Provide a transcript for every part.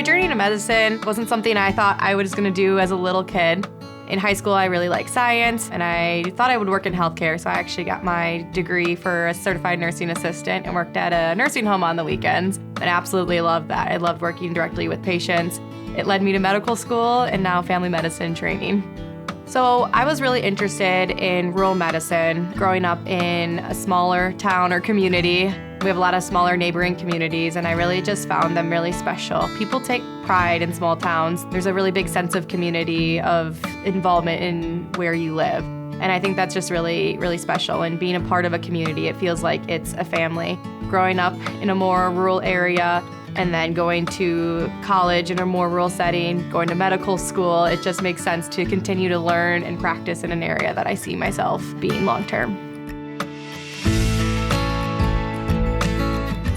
My journey to medicine wasn't something I thought I was going to do as a little kid. In high school, I really liked science, and I thought I would work in healthcare, so I actually got my degree for a certified nursing assistant and worked at a nursing home on the weekends, and absolutely loved that. I loved working directly with patients. It led me to medical school and now family medicine training. So I was really interested in rural medicine growing up in a smaller town or community. We have a lot of smaller neighboring communities, and I really just found them really special. People take pride in small towns. There's a really big sense of community, of involvement in where you live. And I think that's just really, really special. And being a part of a community, it feels like it's a family. Growing up in a more rural area, and then going to college in a more rural setting, going to medical school, it just makes sense to continue to learn and practice in an area that I see myself being long-term.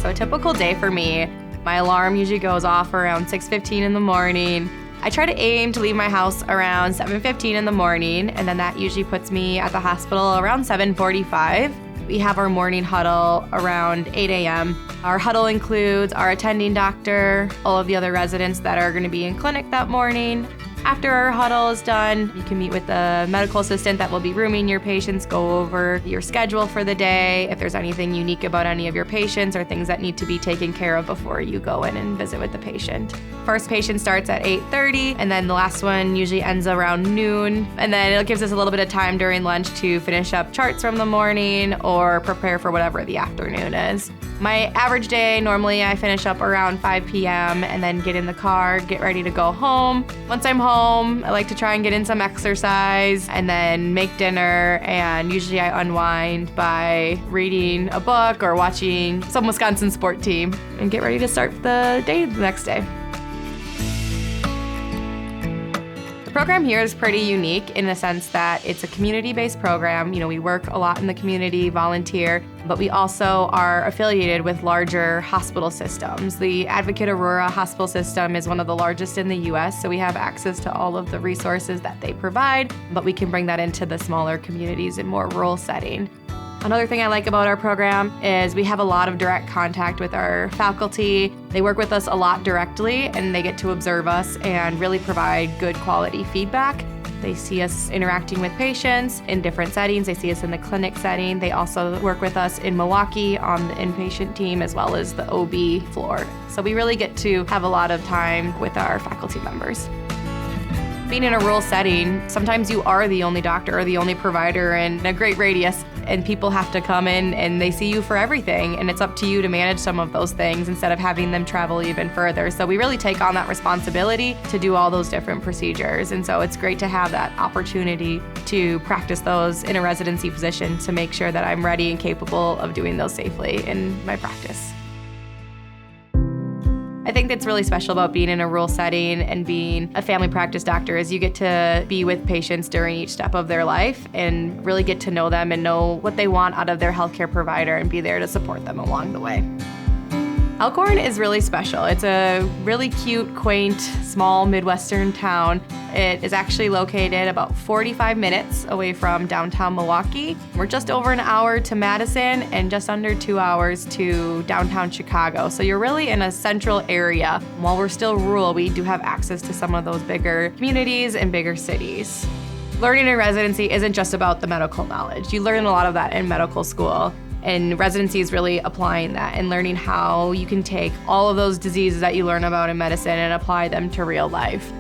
So a typical day for me, my alarm usually goes off around 6:15 in the morning. I try to aim to leave my house around 7:15 in the morning, and then that usually puts me at the hospital around 7:45. We have our morning huddle around 8 a.m. Our huddle includes our attending doctor, all of the other residents that are going to be in clinic that morning. After our huddle is done, you can meet with the medical assistant that will be rooming your patients, go over your schedule for the day, if there's anything unique about any of your patients or things that need to be taken care of before you go in and visit with the patient. First patient starts at 8:30, and then the last one usually ends around noon. And then it gives us a little bit of time during lunch to finish up charts from the morning or prepare for whatever the afternoon is. My average day, normally I finish up around 5 p.m. and then get in the car, get ready to go home. Once I'm home, I like to try and get in some exercise and then make dinner, and usually I unwind by reading a book or watching some Wisconsin sport team and get ready to start the day the next day. The program here is pretty unique in the sense that it's a community-based program. You know, we work a lot in the community, volunteer, but we also are affiliated with larger hospital systems. The Advocate Aurora hospital system is one of the largest in the U.S., so we have access to all of the resources that they provide, but we can bring that into the smaller communities in more rural setting. Another thing I like about our program is we have a lot of direct contact with our faculty. They work with us a lot directly, and they get to observe us and really provide good quality feedback. They see us interacting with patients in different settings. They see us in the clinic setting. They also work with us in Milwaukee on the inpatient team as well as the OB floor. So we really get to have a lot of time with our faculty members. Being in a rural setting, sometimes you are the only doctor or the only provider in a great radius, and people have to come in and they see you for everything, and it's up to you to manage some of those things instead of having them travel even further. So we really take on that responsibility to do all those different procedures, and so it's great to have that opportunity to practice those in a residency position to make sure that I'm ready and capable of doing those safely in my practice. I think that's really special about being in a rural setting and being a family practice doctor is you get to be with patients during each step of their life and really get to know them and know what they want out of their healthcare provider and be there to support them along the way. Elkhorn is really special. It's a really cute, quaint, small Midwestern town. It is actually located about 45 minutes away from downtown Milwaukee. We're just over an hour to Madison and just under 2 hours to downtown Chicago. So you're really in a central area. While we're still rural, we do have access to some of those bigger communities and bigger cities. Learning in residency isn't just about the medical knowledge. You learn a lot of that in medical school. And residency is really applying that and learning how you can take all of those diseases that you learn about in medicine and apply them to real life.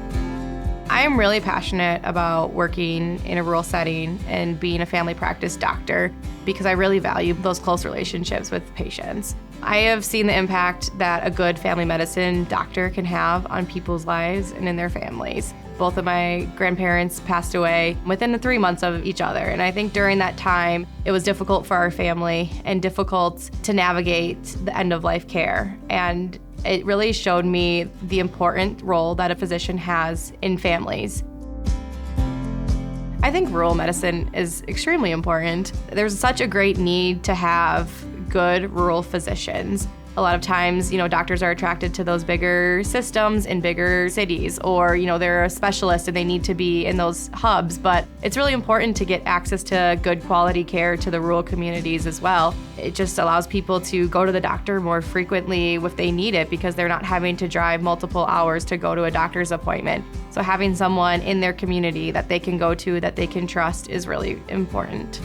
I am really passionate about working in a rural setting and being a family practice doctor because I really value those close relationships with patients. I have seen the impact that a good family medicine doctor can have on people's lives and in their families. Both of my grandparents passed away within 3 months of each other, and I think during that time, it was difficult for our family and difficult to navigate the end-of-life care. And it really showed me the important role that a physician has in families. I think rural medicine is extremely important. There's such a great need to have good rural physicians. A lot of times, doctors are attracted to those bigger systems in bigger cities, or, they're a specialist and they need to be in those hubs. But it's really important to get access to good quality care to the rural communities as well. It just allows people to go to the doctor more frequently if they need it, because they're not having to drive multiple hours to go to a doctor's appointment. So having someone in their community that they can go to, that they can trust, is really important.